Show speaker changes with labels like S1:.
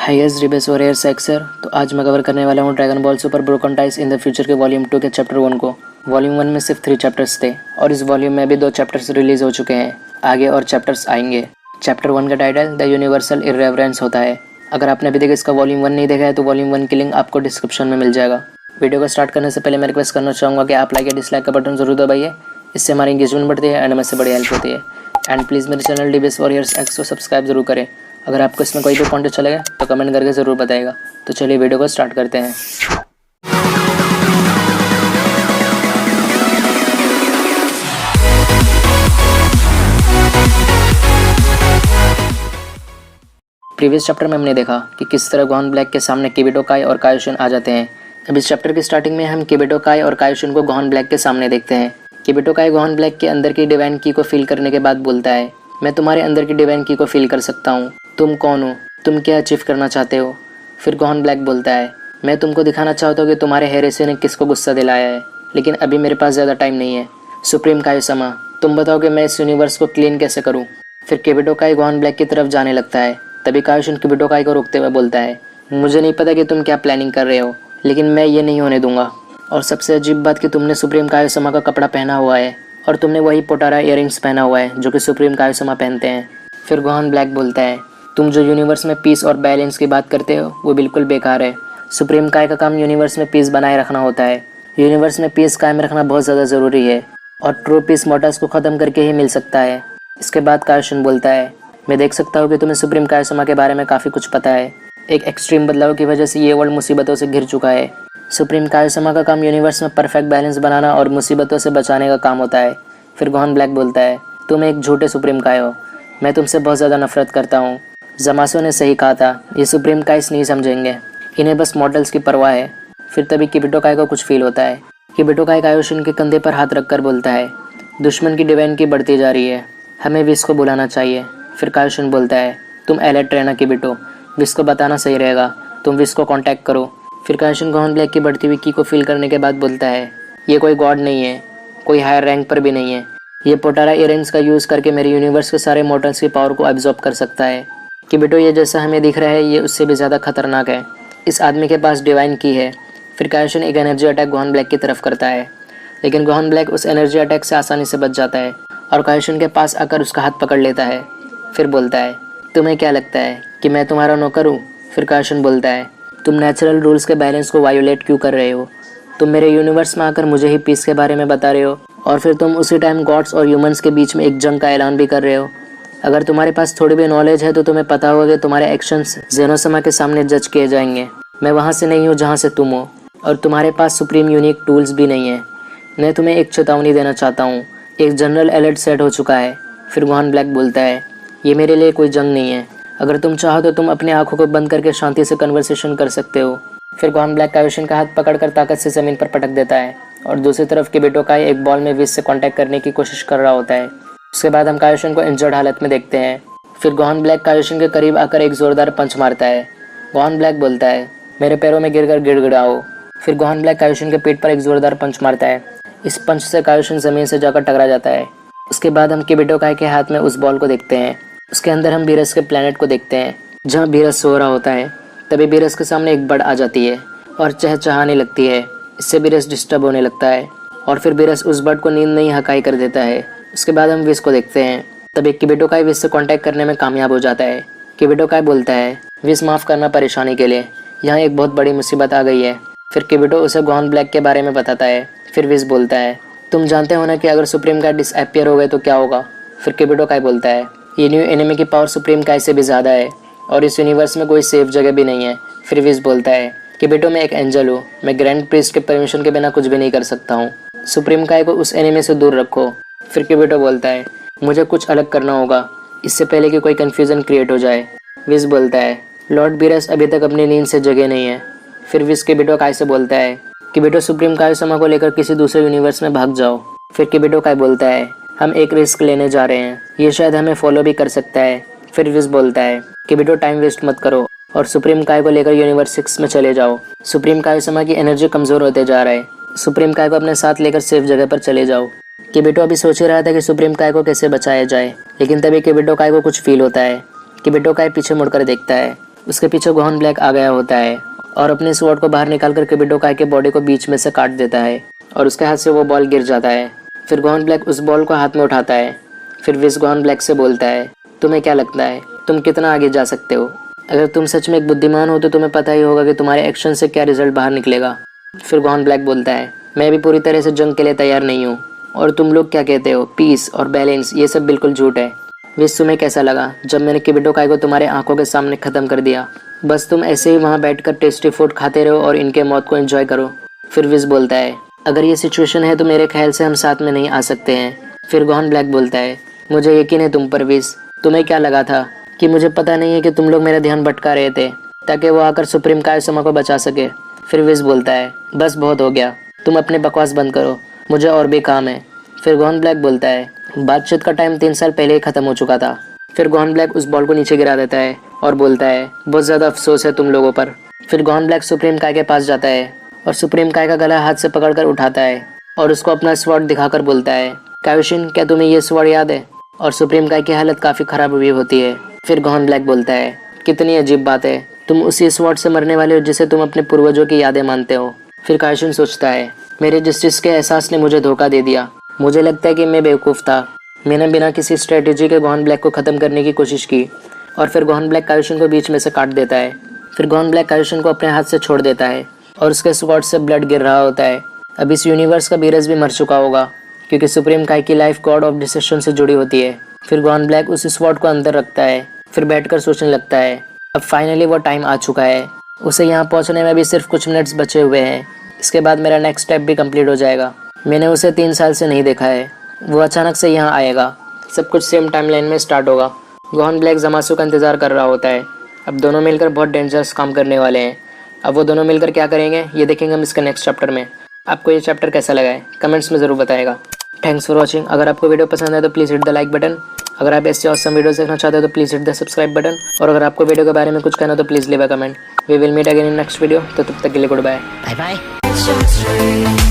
S1: Highest rebase warrior सेक्सर। तो आज मैं कवर करने वाला हूँ dragon ball super broken ties in the future के वॉल्यूम 2 के चैप्टर 1 को। वॉल्यूम 1 में सिर्फ 3 चैप्टर्स थे और इस वॉल्यूम में भी 2 चैप्टर्स रिलीज हो चुके हैं। आगे और चैप्टर्स आएंगे। चैप्टर 1 का टाइटल द यूनिवर्सल इररेवरेंस होता है। अगर आपने अभी तक इसका वॉल्यूम 1 नहीं देखा है तो वॉल्यूम 1 की लिंक आपको डिस्क्रिप्शन में मिल जाएगा। वीडियो को स्टार्ट करने से पहले मैं रिक्वेस्ट करना चाहूँगा कि आप लाइक या डिसलाइक का बटन जरूर दबाइए। इससे हमारी इंगेजमेंट बढ़ती है एंड मुझसे बड़ी हेल्प होती है। एंड प्लीज़ मेरे चैनल डीबीएस वॉरियर्स एक्स को सब्सक्राइब जरूर करें। अगर आपको इसमें कोई भी पॉइंट अच्छा लगे तो कमेंट करके ज़रूर बताइएगा। तो चलिए वीडियो को स्टार्ट करते हैं। प्रीवियस चैप्टर में हमने देखा कि किस तरह गोहान ब्लैक के सामने किबिटो काई और कायोशिन आ जाते हैं। अब इस चैप्टर की स्टार्टिंग में हम किबिटो काई और कायोशिन को गोहान ब्लैक के सामने देखते हैं। किबिटो काई गोहान ब्लैक के अंदर की डिवाइन की को फील करने के बाद बोलता है, मैं तुम्हारे अंदर की डिवाइन की को फील कर सकता हूँ। तुम कौन हो? तुम क्या अचीव करना चाहते हो? फिर गोहान ब्लैक बोलता है, मैं तुमको दिखाना चाहता हूँ कि तुम्हारे हेरेसी ने किसको गुस्सा दिलाया है, लेकिन अभी मेरे पास ज़्यादा टाइम नहीं है। सुप्रीम कायोसमा, तुम बताओ कि मैं इस यूनिवर्स को क्लीन कैसे करूँ। फिर किबिटो काई गोहान ब्लैक की तरफ जाने लगता है। तभी कायोशिन किबिटो काई को रोकते हुए बोलता है, मुझे नहीं पता कि तुम क्या प्लानिंग कर रहे हो, लेकिन मैं ये नहीं होने दूंगा। और सबसे अजीब बात कि तुमने सुप्रीम कायोसमा का कपड़ा पहना हुआ है और तुमने वही पोटारा इयररिंग्स पहना हुआ है जो कि सुप्रीम कायोसमा पहनते हैं। फिर गोहान ब्लैक बोलता है, तुम जो यूनिवर्स में पीस और बैलेंस की बात करते हो वो बिल्कुल बेकार है। सुप्रीम काय का काम यूनिवर्स में पीस बनाए रखना होता है। यूनिवर्स में पीस कायम रखना बहुत ज़्यादा ज़रूरी है और ट्रू पीस मोर्टल्स को ख़त्म करके ही मिल सकता है। इसके बाद कायोशिन बोलता है, मैं देख सकता हूँ कि तुम्हें सुप्रीम कायोसमा के बारे में काफ़ी कुछ पता है। एक एक्सट्रीम बदलाव की वजह से ये वर्ल्ड मुसीबतों से घिर चुका है। सुप्रीम कायोसमा का काम यूनिवर्स में परफेक्ट बैलेंस बनाना और मुसीबतों से बचाने का काम होता है। फिर गोहान ब्लैक बोलता है, तुम एक झूठे सुप्रीम काय हो। मैं तुमसे बहुत ज़्यादा नफरत करता हूँ। जमासो ने सही कहा था, ये सुप्रीम काइस नहीं समझेंगे, इन्हें बस मॉडल्स की परवाह है। फिर तभी किबिटो काय को कुछ फील होता है। किबिटो काय कायोशिन के कंधे पर हाथ रखकर बोलता है, दुश्मन की डिवाइन की बढ़ती जा रही है, हमें विस को बुलाना चाहिए। फिर कायोशिन बोलता है, तुम अलर्ट रहना किबिटो, विस को बताना सही रहेगा, तुम विस को कांटेक्ट करो। फिर कायोशिन गोहान ब्लैक की बढ़ती हुई की को फील करने के बाद बोलता है, ये कोई गॉड नहीं है, कोई हायर रैंक पर भी नहीं है। ये पोटारा इयररिंग्स का यूज़ करके मेरे यूनिवर्स के सारे मॉडल्स की पावर को एब्जॉर्ब कर सकता है। किबिटो, ये जैसा हमें दिख रहा है ये उससे भी ज़्यादा खतरनाक है। इस आदमी के पास डिवाइन की है। फिर कायोशिन एक एनर्जी अटैक गोहान ब्लैक की तरफ करता है, लेकिन गोहान ब्लैक उस एनर्जी अटैक से आसानी से बच जाता है और कायोशिन के पास आकर उसका हाथ पकड़ लेता है। फिर बोलता है, तुम्हें क्या लगता है कि मैं तुम्हारा नौकर हूँ? फिर कायोशिन बोलता है, तुम नेचुरल रूल्स के बैलेंस को वायोलेट क्यों कर रहे हो? तुम मेरे यूनिवर्स में आकर मुझे ही पीस के बारे में बता रहे हो और फिर तुम उसी टाइम गॉड्स और ह्यूमंस के बीच में एक जंग का ऐलान भी कर रहे हो। अगर तुम्हारे पास थोड़ी भी नॉलेज है तो तुम्हें पता होगा कि तुम्हारे एक्शंस जेनोसमा के सामने जज किए जाएंगे। मैं वहाँ से नहीं हूँ जहाँ से तुम हो और तुम्हारे पास सुप्रीम यूनिक टूल्स भी नहीं है। मैं तुम्हें एक चेतावनी देना चाहता हूँ, एक जनरल अलर्ट सेट हो चुका है। फिर गोहान ब्लैक बोलता है, ये मेरे लिए कोई जंग नहीं है, अगर तुम चाहो तो तुम अपनी आंखों को बंद करके शांति से कन्वर्सेशन कर सकते हो। फिर गोहान ब्लैक कायोशिन का हाथ पकड़कर ताकत से ज़मीन पर पटक देता है और दूसरी तरफ किबिटो काई एक बॉल में विस से कांटेक्ट करने की कोशिश कर रहा होता है। उसके बाद हम कायोशिन को इंजर्ड हालत में देखते हैं। फिर गोहान ब्लैक कायोशिन के करीब आकर एक ज़ोरदार पंच मारता है। गोहान ब्लैक बोलता है, मेरे पैरों में गिरकर गिड़गिड़ाओ। फिर गोहान ब्लैक कायोशिन के पीठ पर एक ज़ोरदार पंच मारता है। इस पंच से कायोशिन ज़मीन से जाकर टकरा जाता है। उसके बाद हम किबिटो काई के हाथ में उस बॉल को देखते हैं। उसके अंदर हम बीरस के प्लैनेट को देखते हैं जहाँ बीरस सो रहा होता है। तभी बीरस के सामने एक बर्ड आ जाती है और चहचहाने लगती है। इससे बीरस डिस्टर्ब होने लगता है और फिर बीरस उस बर्ड को नींद नहीं हकाई कर देता है। उसके बाद हम विस को देखते हैं। तभी किबिटो काई विस से कांटेक्ट करने में कामयाब हो जाता है। किबिटो काई बोलता है, विस माफ़ करना परेशानी के लिए, यहाँ एक बहुत बड़ी मुसीबत आ गई है। फिर किबिटो उसे गोहान ब्लैक के बारे में बताता है। फिर विस बोलता है, तुम जानते हो ना कि अगर सुप्रीम काय डिसअपियर हो गए तो क्या होगा? फिर किबिटो काई बोलता है, ये न्यू एनिमी की पावर सुप्रीम काय से भी ज़्यादा है और इस यूनिवर्स में कोई सेफ जगह भी नहीं है। फिर विस बोलता है, किबिटो, मैं एक एंजल हूँ, मैं ग्रैंड प्रीस्ट के परमिशन के बिना कुछ भी नहीं कर सकता हूँ। सुप्रीम काय को उस एनिमी से दूर रखो। फिर किबिटो बोलता है, मुझे कुछ अलग करना होगा इससे पहले कि कोई कन्फ्यूज़न क्रिएट हो जाए। विस बोलता है, लॉर्ड बीरस अभी तक अपनी नींद से जगे नहीं है। फिर विस किबिटो काय से बोलता है, किबिटो, सुप्रीम कायोसमा को लेकर किसी दूसरे यूनिवर्स में भाग जाओ। फिर किबिटो काय बोलता है, हम एक रिस्क लेने जा रहे हैं, ये शायद हमें फॉलो भी कर सकता है। फिर विस बोलता है, किबिटो, टाइम वेस्ट मत करो और सुप्रीम काय को लेकर यूनिवर्स 6 में चले जाओ। सुप्रीम कायोसमा की एनर्जी कमज़ोर होते जा रहा है, सुप्रीम काय को अपने साथ लेकर सेफ जगह पर चले जाओ। किबिटो अभी सोच ही रहा था कि सुप्रीम काय को कैसे बचाया जाए, लेकिन तभी किबिटो काय को कुछ फील होता है। किबिटो काय पीछे मुड़कर देखता है उसके पीछे गोहान ब्लैक आ गया होता है और अपने स्वॉर्ड को बाहर निकालकर किबिटो काय के बॉडी को बीच में से काट देता है और उसके हाथ से वो बॉल गिर जाता है। फिर गोहान ब्लैक उस बॉल को हाथ में उठाता है। फिर विज गोहान ब्लैक से बोलता है, तुम्हें क्या लगता है तुम कितना आगे जा सकते हो? अगर तुम सच में एक बुद्धिमान हो तो तुम्हें पता ही होगा कि तुम्हारे एक्शन से क्या रिजल्ट बाहर निकलेगा। फिर गोहान ब्लैक बोलता है, मैं भी पूरी तरह से जंग के लिए तैयार नहीं हूँ। और तुम लोग क्या कहते हो, पीस और बैलेंस, ये सब बिल्कुल झूठ है। विज तुम्हें कैसा लगा जब मैंने किबिटो काय को तुम्हारे आंखों के सामने ख़त्म कर दिया? बस तुम ऐसे ही वहाँ बैठकर टेस्टी फूड खाते रहो और इनके मौत को एंजॉय करो। फिर विज बोलता है, अगर ये सिचुएशन है तो मेरे ख्याल से हम साथ में नहीं आ सकते हैं। फिर गोहान ब्लैक बोलता है, मुझे यकीन है तुम पर विज। तुम्हें क्या लगा था कि मुझे पता नहीं है कि तुम लोग मेरा ध्यान भटका रहे थे ताकि वो आकर सुप्रीम कायोशुमा को बचा सके? फिर विज बोलता है, बस बहुत हो गया, तुम अपने बकवास बंद करो, मुझे और भी काम है। फिर गोहान ब्लैक बोलता है, बातचीत का टाइम 3 साल पहले ही ख़त्म हो चुका था। फिर गोहान ब्लैक उस बॉल को नीचे गिरा देता है और बोलता है, बहुत ज़्यादा अफसोस है तुम लोगों पर। फिर गोहान ब्लैक सुप्रीम काय के पास जाता है और सुप्रीम काय का गला हाथ से पकड़कर उठाता है और उसको अपना स्वॉर्ड दिखाकर बोलता है, कायोशिन क्या तुम्हें ये स्वॉर्ड याद है? और सुप्रीम काय की हालत काफ़ी ख़राब हुई होती है। फिर गोहान ब्लैक बोलता है, कितनी अजीब बात है, तुम उसी स्वॉर्ड से मरने वाले हो जिसे तुम अपने पूर्वजों की यादें मानते हो। फिर कायोशिन सोचता है, मेरे जस्टिस के एहसास ने मुझे धोखा दे दिया। मुझे लगता है कि मैं बेवकूफ़ था। मैंने बिना किसी स्ट्रेटेजी के गोहान ब्लैक को ख़त्म करने की कोशिश की। और फिर गोहान ब्लैक कायोशिन को बीच में से काट देता है। फिर गोहान ब्लैक कायोशिन को अपने हाथ से छोड़ देता है और उसके स्वॉर्ड से ब्लड गिर रहा होता है। अब इस यूनिवर्स का बीरस भी मर चुका होगा क्योंकि सुप्रीम काय की लाइफ गॉड ऑफ डिसिशन से जुड़ी होती है। फिर गोहान ब्लैक उस स्वॉर्ड को अंदर रखता है। फिर बैठकर सोचने लगता है, अब फाइनली वो टाइम आ चुका है। उसे यहाँ पहुँचने में भी सिर्फ कुछ मिनट्स बचे हुए हैं। इसके बाद मेरा नेक्स्ट स्टेप भी कंप्लीट हो जाएगा। मैंने उसे 3 साल से नहीं देखा है। वो अचानक से यहाँ आएगा। सब कुछ सेम टाइमलाइन में स्टार्ट होगा। गोहान ब्लैक ज़मासु का इंतज़ार कर रहा होता है। अब दोनों मिलकर बहुत डेंजरस काम करने वाले हैं। अब वो दोनों मिलकर क्या करेंगे ये देखेंगे हम इसके नेक्स्ट चैप्टर में। आपको ये चैप्टर कैसा लगा है कमेंट्स में ज़रूर बताएगा। Thanks for watching. अगर आपको वीडियो पसंद है तो please hit the like button. अगर आप ऐसे ऑसम वीडियोस देखना चाहते हो तो please hit the subscribe button. और अगर आपको वीडियो के बारे में कुछ कहना तो please leave a comment. We will meet again in next video. तो तब तक के लिए गुड बाय।
S2: Bye bye.